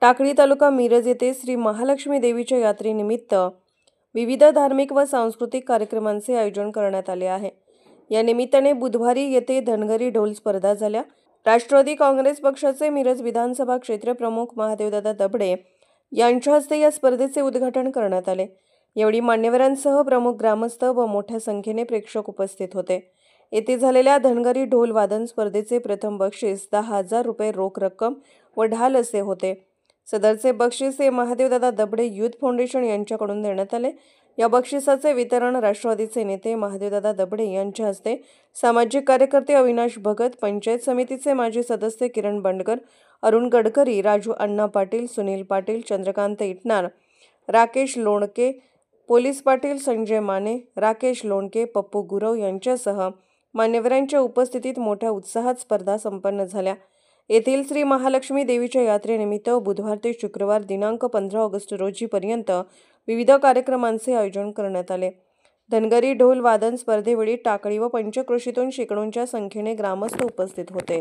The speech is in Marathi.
टाकळी तालुका मिरज येथे श्री महालक्ष्मी देवीच्या यात्रेनिमित्त विविध धार्मिक व सांस्कृतिक कार्यक्रमांचे आयोजन करण्यात आले आहे। या निमित्ताने बुधवारी येथे धनगरी ढोल स्पर्धा झाल्या। राष्ट्रवादी काँग्रेस पक्षाचे मिरज विधानसभा क्षेत्र प्रमुख महादेवदादा दबडे यांच्या हस्ते या स्पर्धेचे उद्घाटन करण्यात आले। यावेळी मान्यवरांसह प्रमुख ग्रामस्थ व मोठ्या संख्येने प्रेक्षक उपस्थित होते। येथे झालेल्या धनगरी ढोल वादन स्पर्धेचे प्रथम बक्षीस 10,000 रुपये रोख रक्कम व ढाल असे होते। सदरचे बक्षीस हे महादेवदादा दबडे युथ फाउंडेशन यांच्याकडून देण्यात आले। या बक्षिसाचे वितरण राष्ट्रवादीचे नेते महादेवदादा दबडे यांच्या हस्ते सामाजिक कार्यकर्ते अविनाश भगत, पंचायत समितीचे माजी सदस्य किरण बंडकर, अरुण गडकरी, राजू अण्णा पाटील, सुनील पाटील, चंद्रकांत इटनार, राकेश लोणके, पोलीस पाटील संजय माने, राकेश लोणके, पप्पू गुरव यांच्यासह मान्यवरांच्या उपस्थितीत मोठ्या उत्साहात स्पर्धा संपन्न झाल्या। येथील श्री महालक्ष्मी देवीच्या यात्रेनिमित्त बुधवार ते शुक्रवार दिनांक 15 ऑगस्ट रोजी पर्यंत विविध कार्यक्रमांचे आयोजन करण्यात आले। धनगरी ढोल वादन स्पर्धेवेळी टाकळी व पंचक्रोशीतून शेकडोंच्या संख्येने ग्रामस्थ उपस्थित होते।